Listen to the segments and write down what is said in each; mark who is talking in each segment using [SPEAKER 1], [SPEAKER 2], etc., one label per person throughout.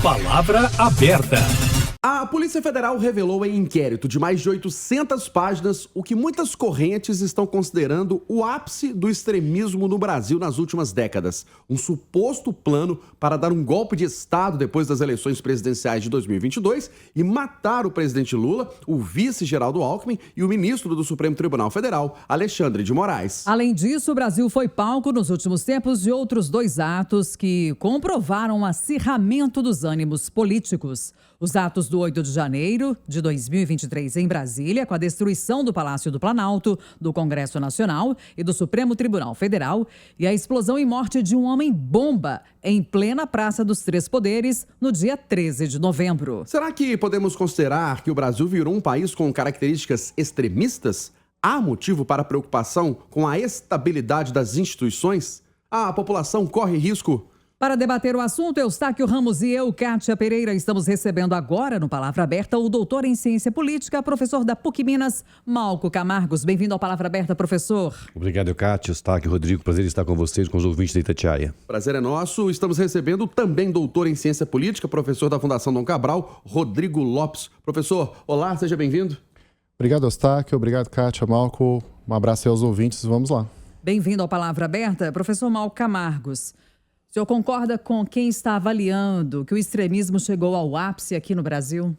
[SPEAKER 1] Palavra aberta.
[SPEAKER 2] A Polícia Federal revelou em inquérito de mais de 800 páginas o que muitas correntes estão considerando o ápice do extremismo no Brasil nas últimas décadas. Um suposto plano para dar um golpe de Estado depois das eleições presidenciais de 2022 e matar o presidente Lula, o vice Geraldo Alckmin e o ministro do Supremo Tribunal Federal, Alexandre de Moraes.
[SPEAKER 3] Além disso, o Brasil foi palco nos últimos tempos de outros dois atos que comprovaram o acirramento dos ânimos políticos. Os atos do 8 de janeiro de 2023 em Brasília, com a destruição do Palácio do Planalto, do Congresso Nacional e do Supremo Tribunal Federal, e a explosão e morte de um homem-bomba em plena Praça dos Três Poderes, no dia 13 de novembro.
[SPEAKER 2] Será que podemos considerar que o Brasil virou um país com características extremistas? Há motivo para preocupação com a estabilidade das instituições? A população corre risco?
[SPEAKER 3] Para debater o assunto, Eustáquio Ramos e eu, Kátia Pereira, estamos recebendo agora, no Palavra Aberta, o doutor em Ciência Política, professor da PUC Minas, Malco Camargos. Bem-vindo ao Palavra Aberta, professor.
[SPEAKER 4] Obrigado, Kátia, Eustáquio, Rodrigo. Prazer em estar com vocês, com os ouvintes da Itatiaia.
[SPEAKER 2] Prazer é nosso. Estamos recebendo também doutor em Ciência Política, professor da Fundação Dom Cabral, Rodrigo Lopes. Professor, olá, seja bem-vindo.
[SPEAKER 5] Obrigado, Eustáquio. Obrigado, Kátia, Malco. Um abraço aí aos ouvintes. Vamos lá.
[SPEAKER 3] Bem-vindo ao Palavra Aberta, professor Malco Camargos. O senhor concorda com quem está avaliando que o extremismo chegou ao ápice aqui no Brasil?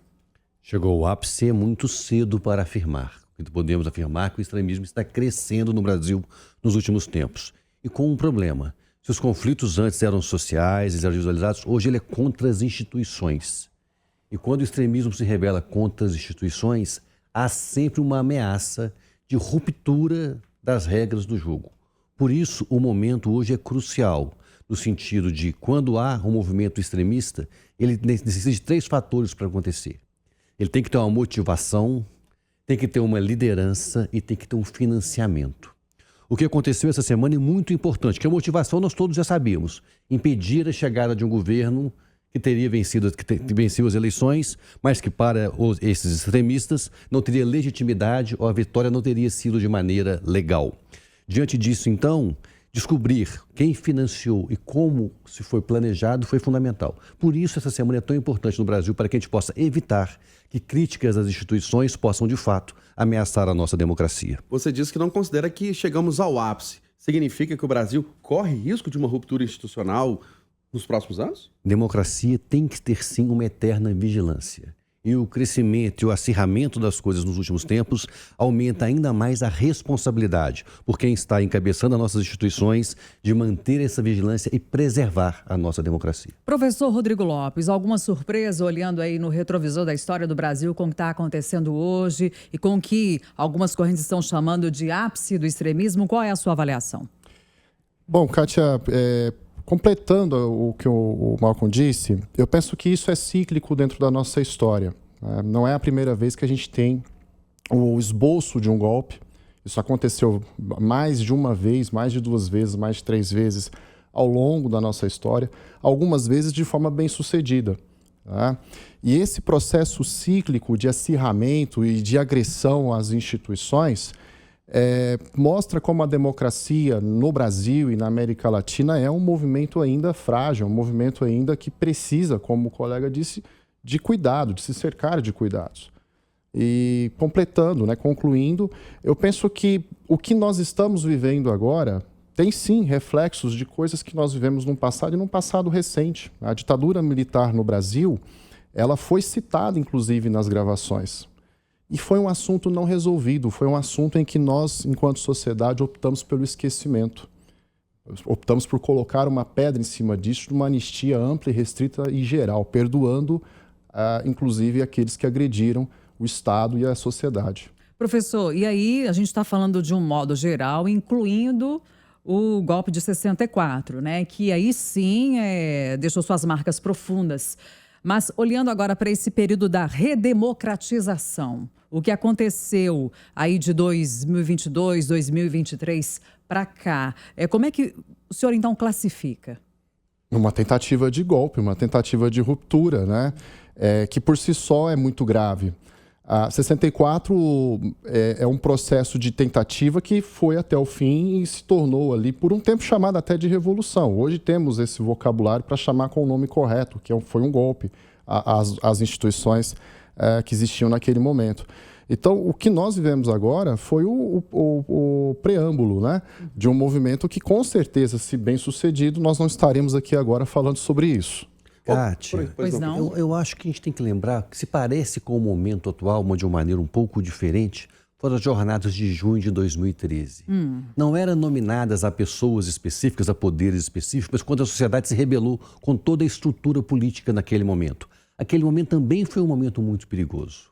[SPEAKER 4] Chegou ao ápice é muito cedo para afirmar. Podemos afirmar que o extremismo está crescendo no Brasil nos últimos tempos. E com um problema. Se os conflitos antes eram sociais, eram visualizados, hoje ele é contra as instituições. E quando o extremismo se rebela contra as instituições, há sempre uma ameaça de ruptura das regras do jogo. Por isso, o momento hoje é crucial. No sentido de, quando há um movimento extremista, ele necessita de 3 fatores para acontecer. Ele tem que ter uma motivação, tem que ter uma liderança e tem que ter um financiamento. O que aconteceu essa semana é muito importante, que a motivação nós todos já sabíamos. Impedir a chegada de um governo que venceu as eleições, mas que para esses extremistas não teria legitimidade ou a vitória não teria sido de maneira legal. Diante disso, então, descobrir quem financiou e como se foi planejado foi fundamental. Por isso, essa semana é tão importante no Brasil, para que a gente possa evitar que críticas às instituições possam, de fato, ameaçar a nossa democracia.
[SPEAKER 2] Você disse que não considera que chegamos ao ápice. Significa que o Brasil corre risco de uma ruptura institucional nos próximos anos?
[SPEAKER 4] Democracia tem que ter, sim, uma eterna vigilância. E o crescimento e o acirramento das coisas nos últimos tempos aumenta ainda mais a responsabilidade por quem está encabeçando as nossas instituições de manter essa vigilância e preservar a nossa democracia.
[SPEAKER 3] Professor Rodrigo Lopes, alguma surpresa olhando aí no retrovisor da história do Brasil com o que está acontecendo hoje e com o que algumas correntes estão chamando de ápice do extremismo? Qual é a sua avaliação?
[SPEAKER 5] Bom, Kátia, completando o que o Malcolm disse, eu penso que isso é cíclico dentro da nossa história. Não é a primeira vez que a gente tem o esboço de um golpe. Isso aconteceu mais de uma vez, mais de 2 vezes, mais de 3 vezes ao longo da nossa história, algumas vezes de forma bem sucedida. E esse processo cíclico de acirramento e de agressão às instituições mostra como a democracia no Brasil e na América Latina é um movimento ainda frágil, um movimento ainda que precisa, como o colega disse, de cuidado, de se cercar de cuidados. E completando, concluindo, eu penso que o que nós estamos vivendo agora tem sim reflexos de coisas que nós vivemos no passado e num passado recente. A ditadura militar no Brasil, ela foi citada inclusive nas gravações. E foi um assunto não resolvido, foi um assunto em que nós, enquanto sociedade, optamos pelo esquecimento. Optamos por colocar uma pedra em cima disso, de uma anistia ampla e restrita e geral, perdoando, inclusive, aqueles que agrediram o Estado e a sociedade.
[SPEAKER 3] Professor, e aí a gente está falando de um modo geral, incluindo o golpe de 64, que aí sim deixou suas marcas profundas. Mas olhando agora para esse período da redemocratização, o que aconteceu aí de 2022, 2023 para cá, como é que o senhor então classifica?
[SPEAKER 5] Uma tentativa de golpe, uma tentativa de ruptura, que por si só é muito grave. A 64 é um processo de tentativa que foi até o fim e se tornou ali, por um tempo, chamado até de revolução. Hoje temos esse vocabulário para chamar com o nome correto, que foi um golpe às instituições que existiam naquele momento. Então, o que nós vivemos agora foi o preâmbulo, né, de um movimento que, com certeza, se bem sucedido, nós não estaremos aqui agora falando sobre isso.
[SPEAKER 4] Kátia, eu acho que a gente tem que lembrar que se parece com o momento atual, mas de uma maneira um pouco diferente, foram as jornadas de junho de 2013. Não eram nominadas a pessoas específicas, a poderes específicos, mas quando a sociedade se rebelou com toda a estrutura política naquele momento. Aquele momento também foi um momento muito perigoso,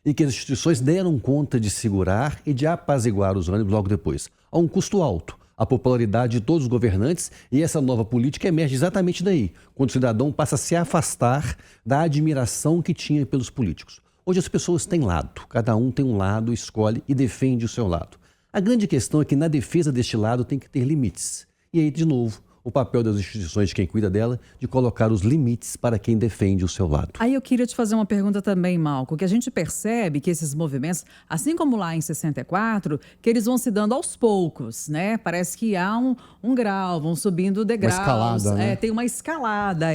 [SPEAKER 4] em que as instituições deram conta de segurar e de apaziguar os ânimos logo depois, a um custo alto. A popularidade de todos os governantes, e essa nova política emerge exatamente daí, quando o cidadão passa a se afastar da admiração que tinha pelos políticos. Hoje as pessoas têm lado, cada um tem um lado, escolhe e defende o seu lado. A grande questão é que na defesa deste lado tem que ter limites. E aí, de novo, o papel das instituições, de quem cuida dela, de colocar os limites para quem defende o seu lado.
[SPEAKER 3] Aí eu queria te fazer uma pergunta também, Malco, que a gente percebe que esses movimentos, assim como lá em 64, que eles vão se dando aos poucos, né? Parece que há um grau, vão subindo degraus.
[SPEAKER 5] Uma escalada, né?
[SPEAKER 3] Tem uma escalada,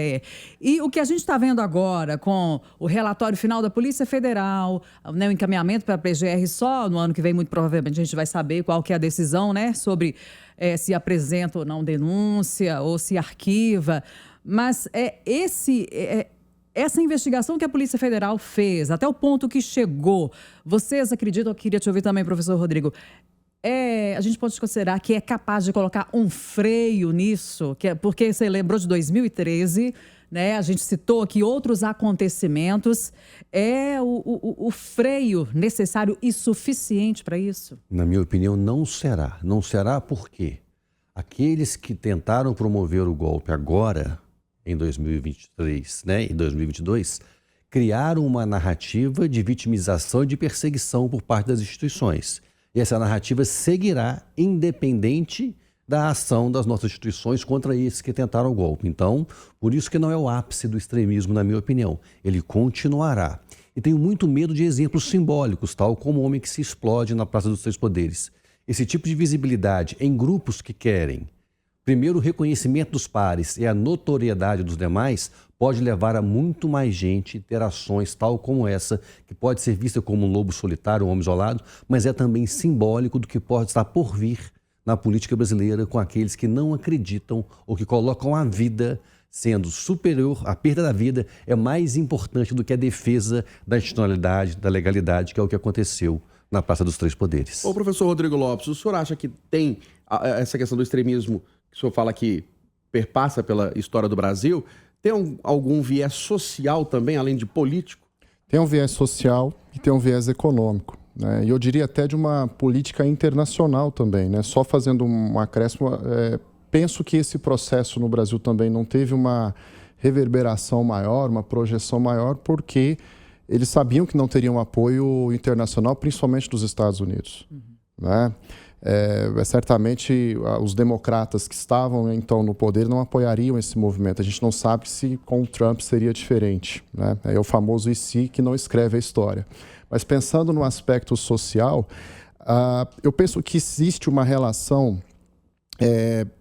[SPEAKER 3] E o que a gente está vendo agora com o relatório final da Polícia Federal, né, o encaminhamento para a PGR só no ano que vem, muito provavelmente a gente vai saber qual que é a decisão, né, sobre se apresenta ou não denúncia ou se arquiva. Mas essa investigação que a Polícia Federal fez, até o ponto que chegou, vocês acreditam, eu queria te ouvir também, professor Rodrigo, a gente pode considerar que é capaz de colocar um freio nisso? Porque você lembrou de 2013, né? A gente citou aqui outros acontecimentos. É o freio necessário e suficiente para isso?
[SPEAKER 4] Na minha opinião, não será. Não será porque aqueles que tentaram promover o golpe agora, em 2023, né, em 2022, criaram uma narrativa de vitimização e de perseguição por parte das instituições. E essa narrativa seguirá independente da ação das nossas instituições contra esses que tentaram o golpe. Então, por isso que não é o ápice do extremismo, na minha opinião. Ele continuará. E tenho muito medo de exemplos simbólicos, tal como o homem que se explode na Praça dos Três Poderes. Esse tipo de visibilidade em grupos que querem, primeiro, o reconhecimento dos pares e a notoriedade dos demais, pode levar a muito mais gente ter ações tal como essa, que pode ser vista como um lobo solitário, um homem isolado, mas é também simbólico do que pode estar por vir na política brasileira com aqueles que não acreditam ou que colocam a vida sendo superior, a perda da vida é mais importante do que a defesa da institucionalidade, da legalidade, que é o que aconteceu na Praça dos Três Poderes.
[SPEAKER 2] Ô, professor Rodrigo Lopes, o senhor acha que tem essa questão do extremismo, que o senhor fala que perpassa pela história do Brasil, tem algum viés social também, além de político?
[SPEAKER 5] Tem um viés social e tem um viés econômico, né? E eu diria até de uma política internacional também, né? Só fazendo um acréscimo, penso que esse processo no Brasil também não teve uma reverberação maior, uma projeção maior, porque eles sabiam que não teriam apoio internacional, principalmente dos Estados Unidos, né? Certamente os democratas que estavam então no poder não apoiariam esse movimento. A gente não sabe se com o Trump seria diferente, né? É o famoso "e se" que não escreve a história. Mas pensando no aspecto social, eu penso que existe uma relação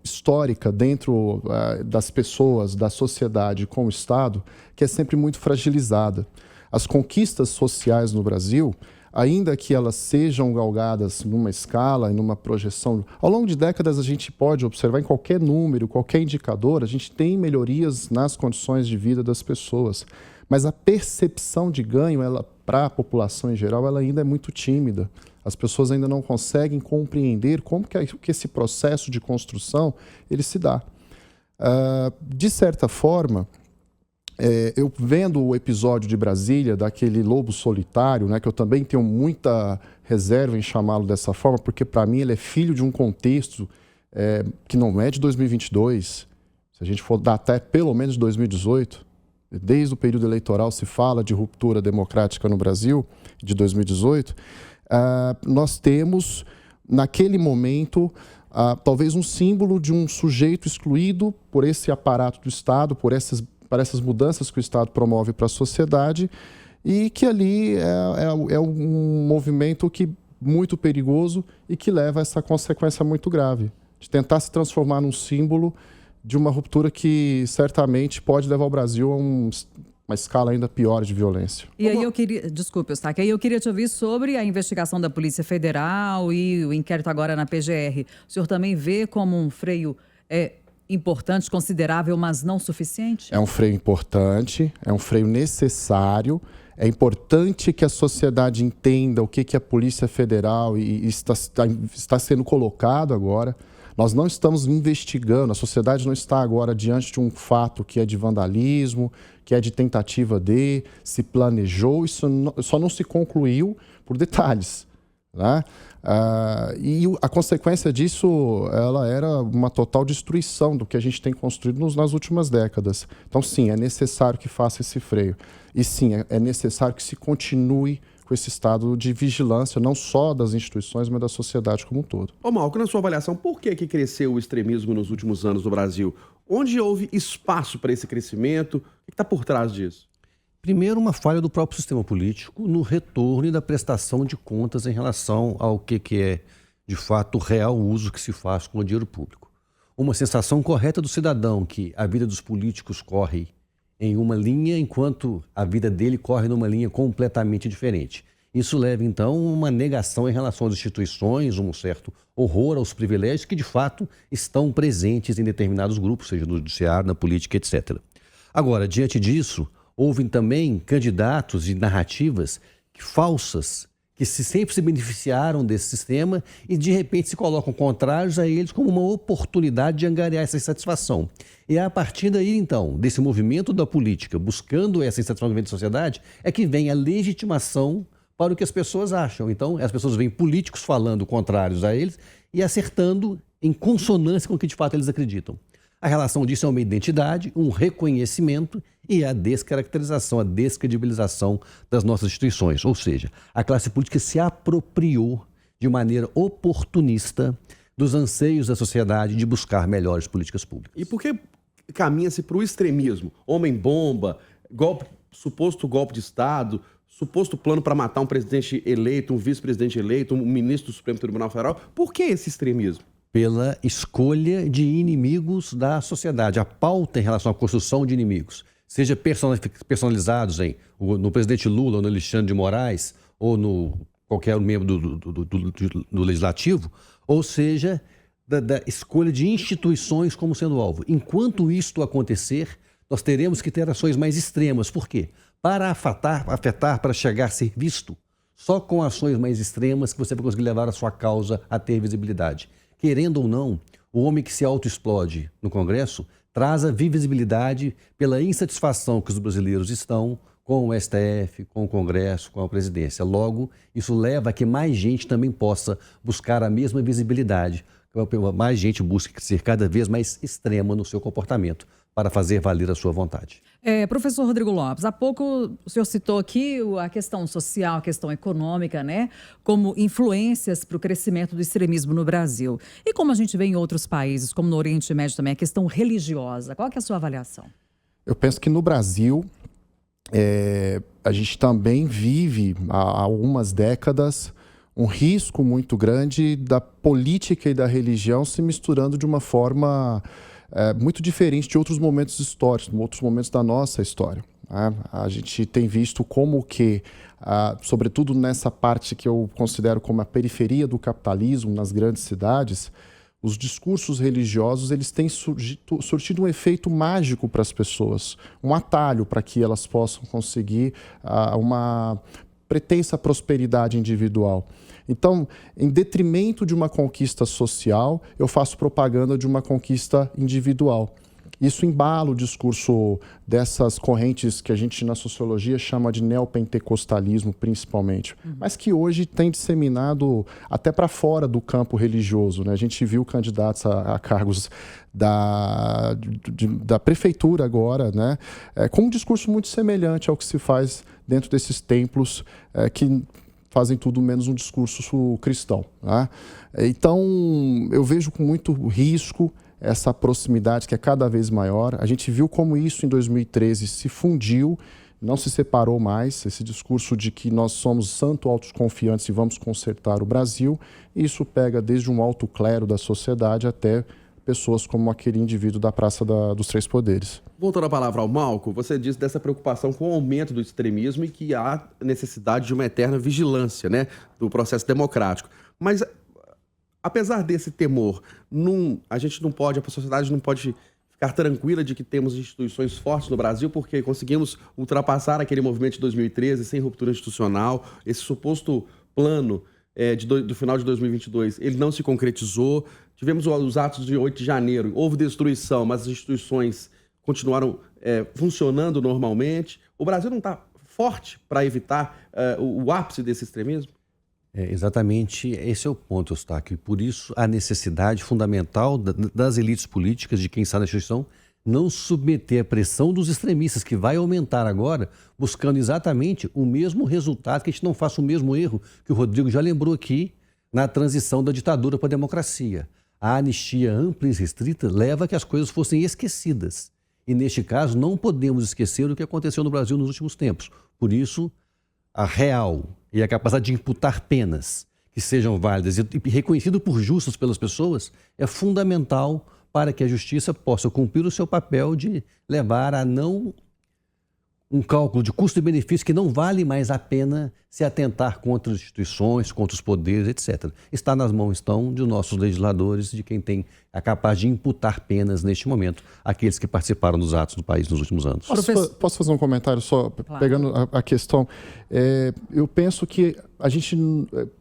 [SPEAKER 5] histórica dentro das pessoas, da sociedade com o Estado, que é sempre muito fragilizada. As conquistas sociais no Brasil, ainda que elas sejam galgadas numa escala e numa projeção, ao longo de décadas a gente pode observar em qualquer número, qualquer indicador, a gente tem melhorias nas condições de vida das pessoas. Mas a percepção de ganho, para a população em geral, ela ainda é muito tímida. As pessoas ainda não conseguem compreender como que esse processo de construção ele se dá. De certa forma, eu vendo o episódio de Brasília, daquele lobo solitário, né, que eu também tenho muita reserva em chamá-lo dessa forma, porque para mim ele é filho de um contexto que não é de 2022, se a gente for dar até pelo menos 2018, desde o período eleitoral se fala de ruptura democrática no Brasil, de 2018, nós temos, naquele momento, talvez um símbolo de um sujeito excluído por esse aparato do Estado, para essas mudanças que o Estado promove para a sociedade, e que ali é um movimento muito perigoso e que leva a essa consequência muito grave, de tentar se transformar num símbolo de uma ruptura que certamente pode levar o Brasil a uma escala ainda pior de violência.
[SPEAKER 3] E aí eu queria, desculpe, Eustáquio, aí eu queria te ouvir sobre a investigação da Polícia Federal e o inquérito agora na PGR. O senhor também vê como um freio importante, considerável, mas não suficiente?
[SPEAKER 5] É um freio importante, é um freio necessário. É importante que a sociedade entenda o que a Polícia Federal está sendo colocado agora. Nós não estamos investigando, a sociedade não está agora diante de um fato que é de vandalismo, que é de tentativa se planejou, isso só não se concluiu por detalhes, né? E a consequência disso, ela era uma total destruição do que a gente tem construído nas últimas décadas. Então, sim, é necessário que faça esse freio. E sim, é necessário que se continue com esse estado de vigilância, não só das instituições, mas da sociedade como um todo.
[SPEAKER 2] Ô Malco, na sua avaliação, por que cresceu o extremismo nos últimos anos no Brasil? Onde houve espaço para esse crescimento? O que está por trás disso?
[SPEAKER 4] Primeiro, uma falha do próprio sistema político no retorno e da prestação de contas em relação ao que é, de fato, o real uso que se faz com o dinheiro público. Uma sensação correta do cidadão que a vida dos políticos corre em uma linha, enquanto a vida dele corre numa linha completamente diferente. Isso leva, então, a uma negação em relação às instituições, um certo horror aos privilégios que, de fato, estão presentes em determinados grupos, seja no judiciário, na política, etc. Agora, diante disso, houve também candidatos e narrativas falsas que sempre se beneficiaram desse sistema e, de repente, se colocam contrários a eles como uma oportunidade de angariar essa insatisfação. E é a partir daí, então, desse movimento da política, buscando essa insatisfação da sociedade, é que vem a legitimação para o que as pessoas acham. Então, as pessoas veem políticos falando contrários a eles e acertando em consonância com o que, de fato, eles acreditam. A relação disso é uma identidade, um reconhecimento e a descaracterização, a descredibilização das nossas instituições. Ou seja, a classe política se apropriou de maneira oportunista dos anseios da sociedade de buscar melhores políticas públicas.
[SPEAKER 2] E por que caminha-se para o extremismo? Homem-bomba, suposto golpe de Estado, suposto plano para matar um presidente eleito, um vice-presidente eleito, um ministro do Supremo Tribunal Federal. Por que esse extremismo?
[SPEAKER 4] Pela escolha de inimigos da sociedade, a pauta em relação à construção de inimigos, seja personalizados no presidente Lula, ou no Alexandre de Moraes, ou no qualquer membro do Legislativo, ou seja, da escolha de instituições como sendo alvo. Enquanto isto acontecer, nós teremos que ter ações mais extremas. Por quê? Para afetar, para chegar a ser visto, só com ações mais extremas que você vai conseguir levar a sua causa a ter visibilidade. Querendo ou não, o homem que se autoexplode no Congresso traz a visibilidade pela insatisfação que os brasileiros estão com o STF, com o Congresso, com a presidência. Logo, isso leva a que mais gente também possa buscar a mesma visibilidade, mais gente busque ser cada vez mais extrema no seu comportamento para fazer valer a sua vontade.
[SPEAKER 3] Professor Rodrigo Lopes, há pouco o senhor citou aqui a questão social, a questão econômica, né, como influências para o crescimento do extremismo no Brasil. E como a gente vê em outros países, como no Oriente Médio também, a questão religiosa. Qual que é a sua avaliação?
[SPEAKER 5] Eu penso que no Brasil, a gente também vive há algumas décadas um risco muito grande da política e da religião se misturando de uma forma muito diferente de outros momentos históricos, de outros momentos da nossa história. Né? A gente tem visto como que, sobretudo nessa parte que eu considero como a periferia do capitalismo, nas grandes cidades, os discursos religiosos eles têm surtido um efeito mágico para as pessoas, um atalho para que elas possam conseguir uma pretensa prosperidade individual. Então, em detrimento de uma conquista social, eu faço propaganda de uma conquista individual. Isso embala o discurso dessas correntes que a gente na sociologia chama de neopentecostalismo, principalmente, mas que hoje tem disseminado até para fora do campo religioso. Né? A gente viu candidatos a cargos da prefeitura agora, né? Com um discurso muito semelhante ao que se faz dentro desses templos que fazem tudo menos um discurso cristão. Né? Então, eu vejo com muito risco essa proximidade que é cada vez maior. A gente viu como isso em 2013 se fundiu não se separou mais, esse discurso de que nós somos santo autoconfiantes e vamos consertar o Brasil, e isso pega desde um alto clero da sociedade até pessoas como aquele indivíduo da Praça dos Três Poderes.
[SPEAKER 2] Voltando a palavra ao Malco, você disse dessa preocupação com o aumento do extremismo e que há necessidade de uma eterna vigilância, né, do processo democrático. Mas, apesar desse temor, a sociedade não pode ficar tranquila de que temos instituições fortes no Brasil, porque conseguimos ultrapassar aquele movimento de 2013 sem ruptura institucional, esse suposto plano do final de 2022, ele não se concretizou. Tivemos os atos de 8 de janeiro, houve destruição, mas as instituições continuaram funcionando normalmente. O Brasil não está forte para evitar o ápice desse extremismo?
[SPEAKER 4] Exatamente, esse é o ponto, Eustáquio. E por isso a necessidade fundamental das elites políticas, de quem está na instituição, não submeter a pressão dos extremistas, que vai aumentar agora, buscando exatamente o mesmo resultado, que a gente não faça o mesmo erro que o Rodrigo já lembrou aqui na transição da ditadura para a democracia. A anistia ampla e restrita leva a que as coisas fossem esquecidas. E neste caso, não podemos esquecer o que aconteceu no Brasil nos últimos tempos. Por isso, a real e a capacidade de imputar penas que sejam válidas e reconhecidas por justas pelas pessoas é fundamental para que a justiça possa cumprir o seu papel de levar a não um cálculo de custo e benefício que não vale mais a pena se atentar contra as instituições, contra os poderes, etc. Está nas mãos, então, de nossos legisladores, de quem tem a capacidade de imputar penas neste momento, aqueles que participaram dos atos do país nos últimos anos.
[SPEAKER 5] Posso fazer um comentário só, claro, pegando a questão? Eu penso que a gente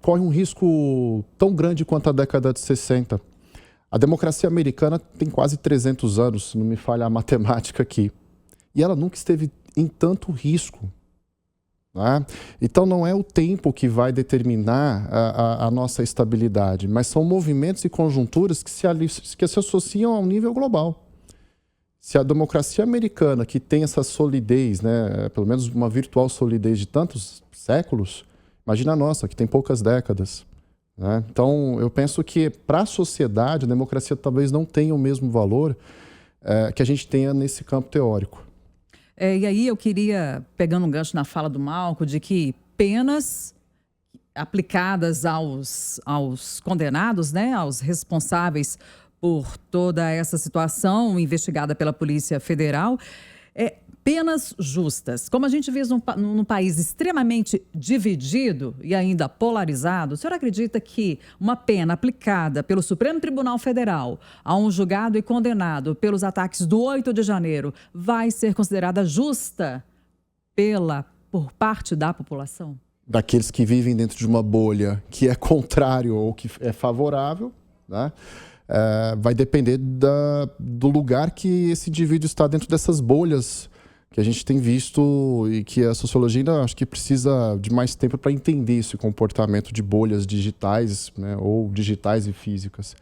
[SPEAKER 5] corre um risco tão grande quanto a década de 60. A democracia americana tem quase 300 anos, se não me falha a matemática aqui. E ela nunca esteve em tanto risco. Né? Então não é o tempo que vai determinar a nossa estabilidade, mas são movimentos e conjunturas que se associam ao nível global. Se a democracia americana, que tem essa solidez, né, pelo menos uma virtual solidez de tantos séculos, imagina a nossa, que tem poucas décadas. Né? Então eu penso que para a sociedade a democracia talvez não tenha o mesmo valor que a gente tenha nesse campo teórico.
[SPEAKER 3] E aí eu queria, pegando um gancho na fala do Malco, de que penas aplicadas aos condenados, né, aos responsáveis por toda essa situação investigada pela Polícia Federal, penas justas. Como a gente vê num país extremamente dividido e ainda polarizado, o senhor acredita que uma pena aplicada pelo Supremo Tribunal Federal a um julgado e condenado pelos ataques do 8 de janeiro vai ser considerada justa por parte da população?
[SPEAKER 5] Daqueles que vivem dentro de uma bolha que é contrário ou que é favorável, né? Vai depender do lugar que esse indivíduo está dentro dessas bolhas que a gente tem visto e que a sociologia ainda acho que precisa de mais tempo para entender esse comportamento de bolhas digitais, né, ou digitais e físicas.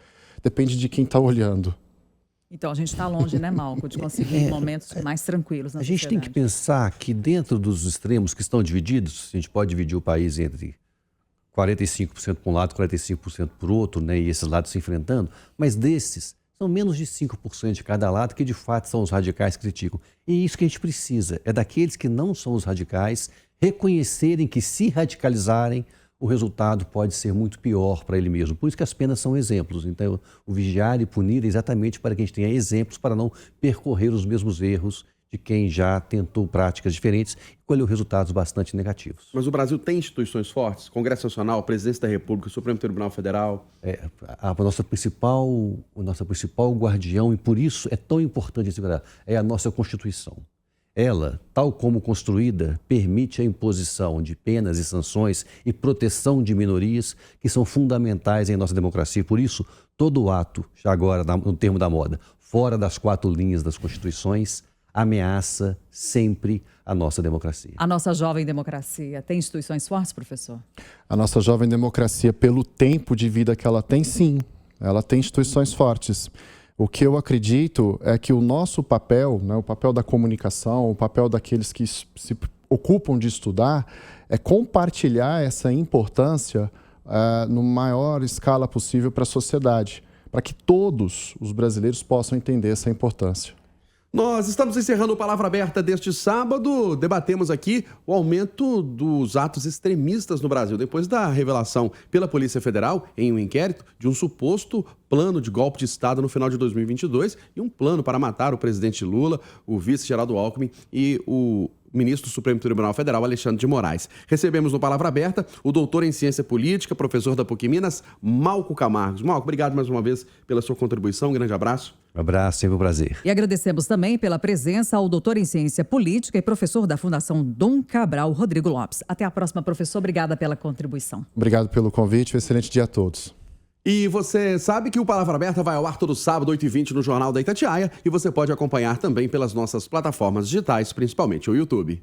[SPEAKER 5] Depende de quem está olhando.
[SPEAKER 3] Então, a gente está longe, né, Malco, de conseguir momentos mais tranquilos na sociedade.
[SPEAKER 4] A gente tem que pensar que dentro dos extremos que estão divididos, a gente pode dividir o país entre 45% por um lado, 45% por outro, né, e esses lados se enfrentando, mas desses são menos de 5% de cada lado que de fato são os radicais que criticam. E isso que a gente precisa, é daqueles que não são os radicais reconhecerem que se radicalizarem, o resultado pode ser muito pior para ele mesmo. Por isso que as penas são exemplos. Então, o vigiar e punir é exatamente para que a gente tenha exemplos para não percorrer os mesmos erros de quem já tentou práticas diferentes e colheu resultados bastante negativos.
[SPEAKER 2] Mas o Brasil tem instituições fortes? Congresso Nacional, Presidência da República, Supremo Tribunal Federal?
[SPEAKER 4] O nosso principal guardião, e por isso é tão importante esse guardião, é a nossa Constituição. Ela, tal como construída, permite a imposição de penas e sanções e proteção de minorias que são fundamentais em nossa democracia. Por isso, todo ato, já agora no termo da moda, fora das 4 linhas das Constituições, ameaça sempre a nossa democracia.
[SPEAKER 3] A nossa jovem democracia tem instituições fortes, professor?
[SPEAKER 5] A nossa jovem democracia, pelo tempo de vida que ela tem, sim. Ela tem instituições fortes. O que eu acredito é que o nosso papel, né, o papel da comunicação, o papel daqueles que se ocupam de estudar, é compartilhar essa importância no maior escala possível para a sociedade, para que todos os brasileiros possam entender essa importância.
[SPEAKER 2] Nós estamos encerrando o Palavra Aberta deste sábado. Debatemos aqui o aumento dos atos extremistas no Brasil, depois da revelação pela Polícia Federal, em um inquérito, de um suposto plano de golpe de Estado no final de 2022 e um plano para matar o presidente Lula, o vice Geraldo Alckmin e o ministro do Supremo Tribunal Federal, Alexandre de Moraes. Recebemos no Palavra Aberta o doutor em Ciência Política, professor da PUC Minas, Malco Camargos. Malco, obrigado mais uma vez pela sua contribuição. Um grande abraço.
[SPEAKER 4] Um abraço, sempre um prazer.
[SPEAKER 3] E agradecemos também pela presença ao doutor em Ciência Política e professor da Fundação Dom Cabral, Rodrigo Lopes. Até a próxima, professor. Obrigada pela contribuição.
[SPEAKER 5] Obrigado pelo convite. Um excelente dia a todos.
[SPEAKER 2] E você sabe que o Palavra Aberta vai ao ar todo sábado, 8h20, no Jornal da Itatiaia, e você pode acompanhar também pelas nossas plataformas digitais, principalmente o YouTube.